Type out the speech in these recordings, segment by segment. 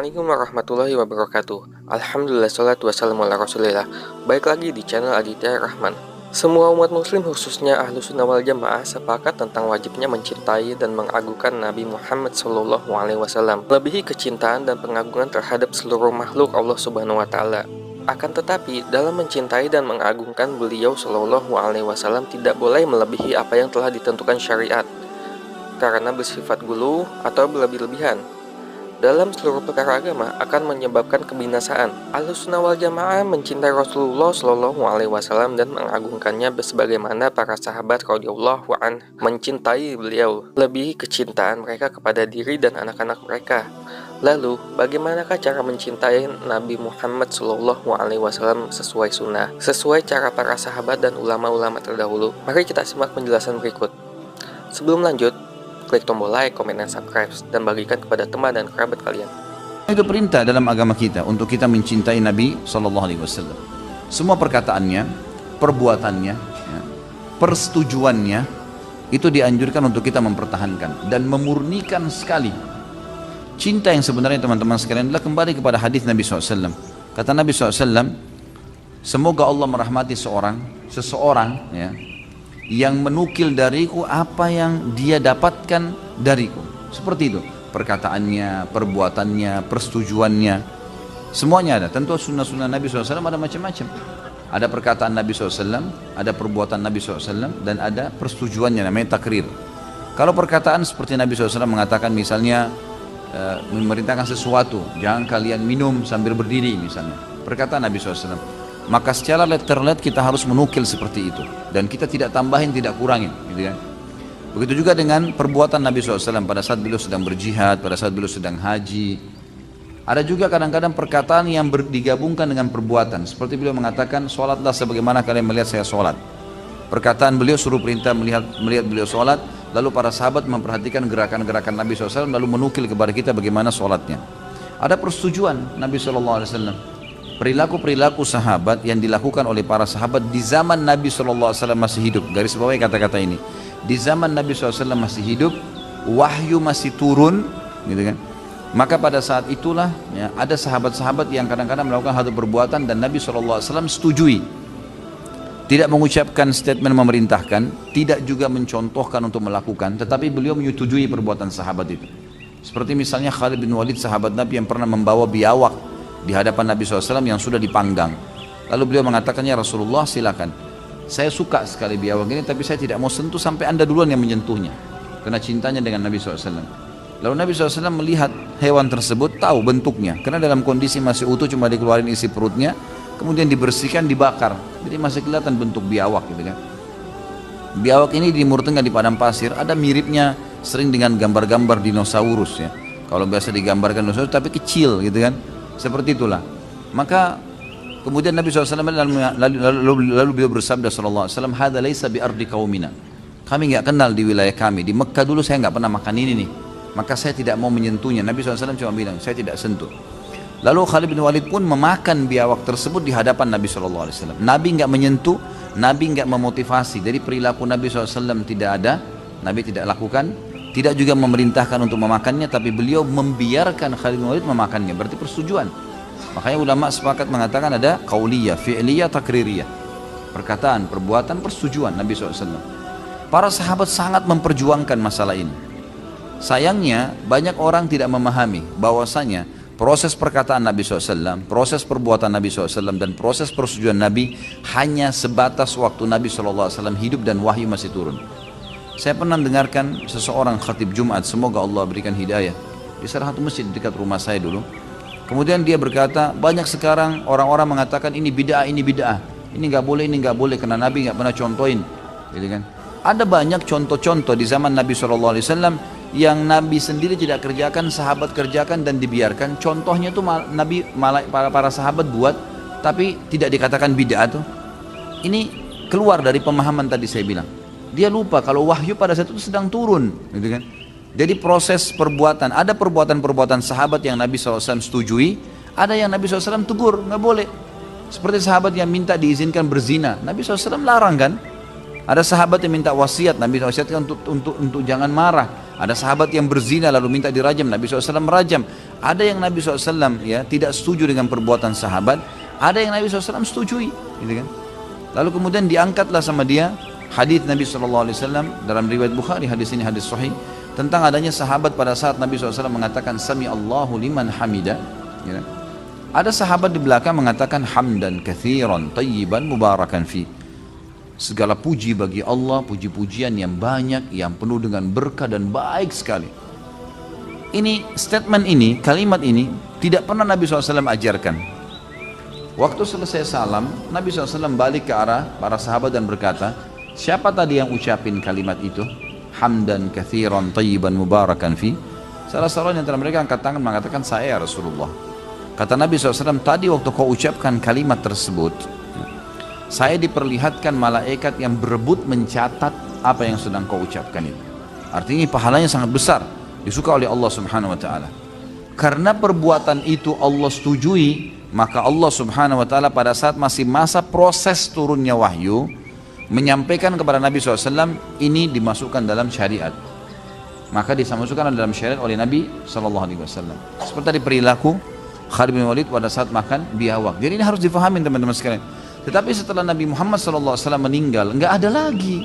Assalamualaikum warahmatullahi wabarakatuh. Alhamdulillah, salatu wassalamu ala rasulillah. Baik lagi di channel Aditya Rahman. Semua umat muslim khususnya ahlu sunnah wal jamaah sepakat tentang wajibnya mencintai dan mengagungkan Nabi Muhammad SAW, melebihi kecintaan dan pengagungan terhadap seluruh makhluk Allah Subhanahu wa Ta'ala. Akan tetapi, dalam mencintai dan mengagungkan beliau SAW tidak boleh melebihi apa yang telah ditentukan syariat, karena bersifat gulu atau berlebih-lebihan dalam seluruh perkara agama akan menyebabkan kebinasaan. Ahlussunnah wal Jamaah mencintai Rasulullah SAW dan mengagungkannya sebagaimana para sahabat radhiyallahu an mencintai beliau, lebih kecintaan mereka kepada diri dan anak-anak mereka. Lalu, bagaimanakah cara mencintai Nabi Muhammad SAW sesuai sunnah, sesuai cara para sahabat dan ulama-ulama terdahulu? Mari kita simak penjelasan berikut. Sebelum lanjut, klik tombol like, komen, dan subscribe, dan bagikan kepada teman dan kerabat kalian. Itu perintah dalam agama kita untuk kita mencintai Nabi SAW. Semua perkataannya, perbuatannya, persetujuannya itu dianjurkan untuk kita mempertahankan dan memurnikan sekali. Cinta yang sebenarnya teman-teman sekalian adalah kembali kepada hadis Nabi SAW. Kata Nabi SAW, semoga Allah merahmati seseorang yang menukil dariku apa yang dia dapatkan dariku. Seperti itu perkataannya, perbuatannya, persetujuannya, semuanya ada. Tentu sunnah-sunnah Nabi SAW ada macam-macam. Ada perkataan Nabi SAW, ada perbuatan Nabi SAW, dan ada persetujuannya, namanya takrir. Kalau perkataan seperti Nabi SAW mengatakan misalnya memerintahkan sesuatu, jangan kalian minum sambil berdiri misalnya, perkataan Nabi SAW, maka secara letterlet kita harus menukil seperti itu, dan kita tidak tambahin, tidak kurangin, gitu kan. Begitu juga dengan perbuatan Nabi SAW pada saat beliau sedang berjihad, pada saat beliau sedang haji. Ada juga kadang-kadang perkataan yang digabungkan dengan perbuatan, seperti beliau mengatakan, sholatlah sebagaimana kalian melihat saya sholat. Perkataan beliau suruh perintah melihat beliau sholat, lalu para sahabat memperhatikan gerakan-gerakan Nabi SAW, lalu menukil kepada kita bagaimana sholatnya. Ada persetujuan Nabi SAW, perilaku-perilaku sahabat yang dilakukan oleh para sahabat di zaman Nabi SAW masih hidup. Garis bawahi kata-kata ini. Di zaman Nabi SAW masih hidup, wahyu masih turun, gitu kan. Maka pada saat itulah ada sahabat-sahabat yang kadang-kadang melakukan satu perbuatan dan Nabi SAW setujui. Tidak mengucapkan statement memerintahkan, tidak juga mencontohkan untuk melakukan, tetapi beliau menyetujui perbuatan sahabat itu. Seperti misalnya Khalid bin Walid, sahabat Nabi yang pernah membawa biawak di hadapan Nabi SAW yang sudah dipanggang. Lalu beliau mengatakannya, Rasulullah silakan, saya suka sekali biawak ini, tapi saya tidak mau sentuh sampai anda duluan yang menyentuhnya, karena cintanya dengan Nabi SAW. Lalu Nabi SAW melihat hewan tersebut, tahu bentuknya, karena dalam kondisi masih utuh, cuma dikeluarin isi perutnya, kemudian dibersihkan, dibakar, jadi masih kelihatan bentuk biawak, gitu kan. Biawak ini dimurtengah di padang pasir, ada miripnya sering dengan gambar-gambar dinosaurus ya. Kalau biasa digambarkan dinosaurus tapi kecil, gitu kan. Seperti itulah. Maka kemudian Nabi SAW lalu beliau bersabda SAW, hadza laisa bi ardi qaumina. Kami nggak kenal di wilayah kami. Di Mekah dulu saya nggak pernah makan ini nih. Maka saya tidak mau menyentuhnya. Nabi SAW cuma bilang, saya tidak sentuh. Lalu Khalid bin Walid pun memakan biawak tersebut di hadapan Nabi SAW. Nabi nggak menyentuh, Nabi nggak memotivasi. Dari perilaku Nabi SAW tidak ada, Nabi tidak lakukan. Tidak juga memerintahkan untuk memakannya, tapi beliau membiarkan Khalid bin Walid memakannya. Berarti persetujuan. Makanya ulama sepakat mengatakan ada qauliyah, fi'liyah, takririyah. Perkataan, perbuatan, persetujuan Nabi SAW. Para sahabat sangat memperjuangkan masalah ini. Sayangnya banyak orang tidak memahami bahwasanya proses perkataan Nabi SAW, proses perbuatan Nabi SAW, dan proses persetujuan Nabi hanya sebatas waktu Nabi SAW hidup dan wahyu masih turun. Saya pernah mendengarkan seseorang khatib Jumat, semoga Allah berikan hidayah, di salah satu masjid dekat rumah saya dulu. Kemudian dia berkata, banyak sekarang orang-orang mengatakan ini bid'ah, ini nggak boleh, karena Nabi nggak pernah contohin, gitu kan. Ada banyak contoh-contoh di zaman Nabi SAW yang Nabi sendiri tidak kerjakan, sahabat kerjakan dan dibiarkan. Contohnya itu Nabi para sahabat buat, tapi tidak dikatakan bid'ah tuh. Ini keluar dari pemahaman tadi saya bilang. Dia lupa kalau wahyu pada saat itu sedang turun, gitu kan. Jadi proses perbuatan, ada perbuatan-perbuatan sahabat yang Nabi SAW setujui, ada yang Nabi SAW tegur, nggak boleh. Seperti sahabat yang minta diizinkan berzina, Nabi SAW larang kan. Ada sahabat yang minta wasiat, Nabi wasiatkan untuk jangan marah. Ada sahabat yang berzina lalu minta dirajam, Nabi SAW merajam. Ada yang Nabi SAW ya tidak setuju dengan perbuatan sahabat, ada yang Nabi SAW setujui, gitu kan. Lalu kemudian diangkatlah sama dia hadis Nabi SAW dalam riwayat Bukhari, hadis ini hadis sahih, tentang adanya sahabat pada saat Nabi SAW mengatakan Sami Allahu liman hamida, ya. Ada sahabat di belakang mengatakan hamdan kathiran tayyiban mubarakan fi. Segala puji bagi Allah, puji-pujian yang banyak, yang penuh dengan berkah dan baik sekali. Ini statement ini, kalimat ini tidak pernah Nabi SAW ajarkan. Waktu selesai salam, Nabi SAW balik ke arah para sahabat dan berkata, siapa tadi yang ucapin kalimat itu? Hamdan kathiran tayyiban mubarakan fi. Salah seorang antara mereka angkat tangan mengatakan, saya Rasulullah. Kata Nabi SAW, tadi waktu kau ucapkan kalimat tersebut, saya diperlihatkan malaikat yang berebut mencatat apa yang sedang kau ucapkan itu. Artinya pahalanya sangat besar, disuka oleh Allah Subhanahu wa taala. Karena perbuatan itu Allah setujui, maka Allah Subhanahu wa taala pada saat masih masa proses turunnya wahyu menyampaikan kepada Nabi SAW, ini dimasukkan dalam syariat. Maka dimasukkan dalam syariat oleh Nabi SAW. Seperti tadi perilaku Khalid bin Walid pada saat makan biawak. Jadi ini harus difahami teman-teman sekalian. Tetapi setelah Nabi Muhammad SAW meninggal, nggak ada lagi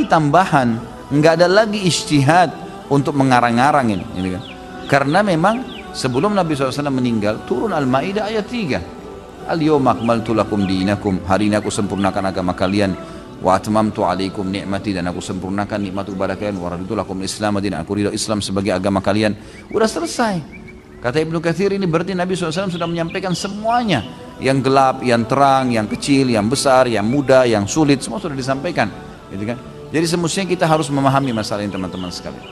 tambahan, nggak ada lagi ijtihad untuk mengarang-arang ini, gitu kan? Karena memang sebelum Nabi SAW meninggal turun Al-Maidah ayat 3. Al-yawma akmaltu lakum dinakum, hari ini aku sempurnakan agama kalian, wa atmamtu alaikum ni'mati, dan aku sempurnakan nikmatku kepada kalian, wa raditu lakum Islam madina, aku ridho Islam sebagai agama kalian. Udah selesai. Kata Ibnu Katsir, ini berarti Nabi SAW sudah menyampaikan semuanya, yang gelap, yang terang, yang kecil, yang besar, yang mudah, yang sulit, semua sudah disampaikan, gitu kan? Jadi semestinya kita harus memahami masalah ini teman-teman sekalian.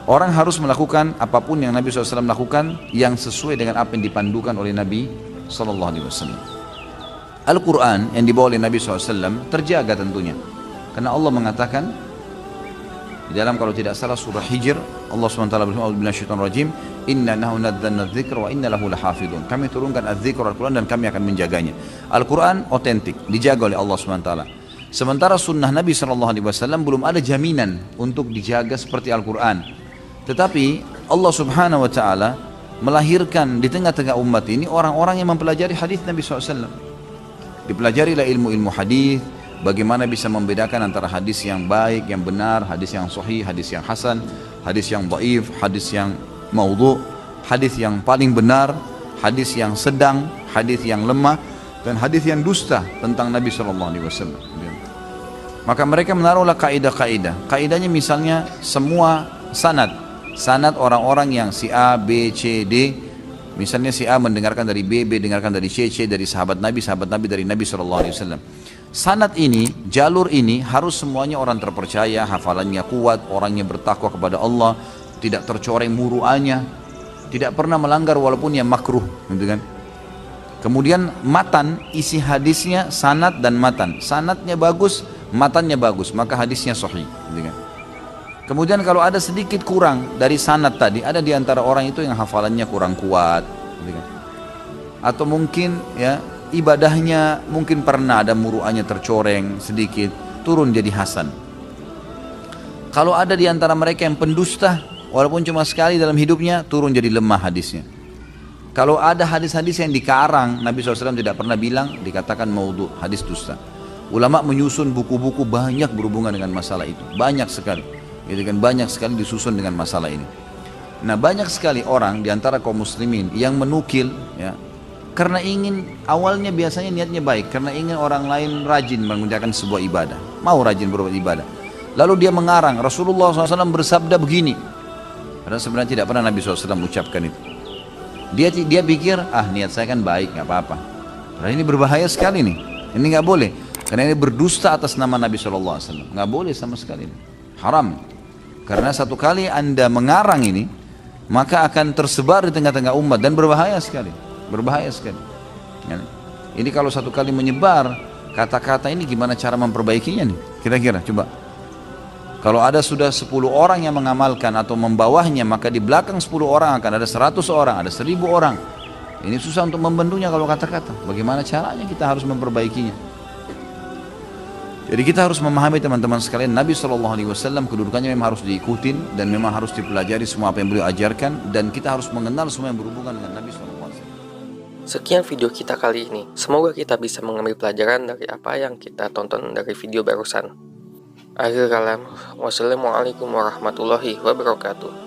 Orang harus melakukan apapun yang Nabi SAW lakukan yang sesuai dengan apa yang dipandukan oleh Nabi SAW. Al-Quran yang dibawa oleh Nabi SAW terjaga tentunya, karena Allah mengatakan di dalam, kalau tidak salah, surah Hijr, Allah SWT berfirman, a'udzubillahi minasyaitonir rajim, inna nahnu nazzalna dzikra wa inna lahu lahafizun. Kami turunkan az-dzikr Al-Quran dan kami akan menjaganya. Al-Quran otentik, dijaga oleh Allah SWT. Sementara sunnah Nabi SAW belum ada jaminan untuk dijaga seperti Al-Quran. Tetapi Allah Subhanahu wa Ta'ala melahirkan di tengah-tengah umat ini orang-orang yang mempelajari hadis Nabi SAW. Dipelajarilah ilmu-ilmu hadis, bagaimana bisa membedakan antara hadis yang baik, yang benar, hadis yang sahih, hadis yang hasan, hadis yang dhaif, hadis yang maudhu, hadis yang paling benar, hadis yang sedang, hadis yang lemah, dan hadis yang dusta tentang Nabi SAW. Maka mereka menaruhlah kaidah-kaidah. Kaidahnya misalnya semua sanad orang-orang yang si A, B, C, D. Misalnya si A mendengarkan dari B, B dengarkan dari C, C dari sahabat Nabi dari Nabi SAW. Sanad ini, jalur ini harus semuanya orang terpercaya, hafalannya kuat, orangnya bertakwa kepada Allah, tidak tercoreng muruannya, tidak pernah melanggar walaupun yang makruh, gitu kan? Kemudian matan, isi hadisnya sanad dan matan. Sanadnya bagus, matannya bagus, maka hadisnya sahih, gitu kan? Kemudian kalau ada sedikit kurang dari sanad tadi, ada di antara orang itu yang hafalannya kurang kuat, gitu kan? Atau mungkin ya ibadahnya mungkin pernah ada muruannya tercoreng sedikit, turun jadi hasan. Kalau ada di antara mereka yang pendusta, walaupun cuma sekali dalam hidupnya, turun jadi lemah hadisnya. Kalau ada hadis-hadis yang dikarang, Nabi SAW tidak pernah bilang, dikatakan maudhu, hadis dusta. Ulama menyusun buku-buku banyak berhubungan dengan masalah itu, banyak sekali, gitu kan? Banyak sekali disusun dengan masalah ini. Nah, banyak sekali orang di antara kaum muslimin yang menukil, ya, karena ingin, awalnya biasanya niatnya baik, karena ingin orang lain rajin mengerjakan sebuah ibadah, mau rajin berbuat ibadah. Lalu dia mengarang, Rasulullah SAW bersabda begini, padahal sebenarnya tidak pernah Nabi SAW ucapkan itu. Dia pikir, niat saya kan baik, nggak apa-apa. Padahal ini berbahaya sekali nih, ini nggak boleh, karena ini berdusta atas nama Nabi SAW, nggak boleh sama sekali, haram. Karena satu kali Anda mengarang ini, maka akan tersebar di tengah-tengah umat dan berbahaya sekali. Berbahaya sekali. Ini kalau satu kali menyebar kata-kata ini, gimana cara memperbaikinya nih? Kira-kira coba. Kalau ada sudah 10 orang yang mengamalkan atau membawahnya, maka di belakang 10 orang akan ada 100 orang, ada 1000 orang. Ini susah untuk membentuknya kalau kata-kata. Bagaimana caranya kita harus memperbaikinya? Jadi kita harus memahami teman-teman sekalian, Nabi SAW kedudukannya memang harus diikutin dan memang harus dipelajari semua apa yang beliau ajarkan, dan kita harus mengenal semua yang berhubungan dengan Nabi SAW. Sekian video kita kali ini. Semoga kita bisa mengambil pelajaran dari apa yang kita tonton dari video barusan. Akhir kalam, wassalamualaikum warahmatullahi wabarakatuh.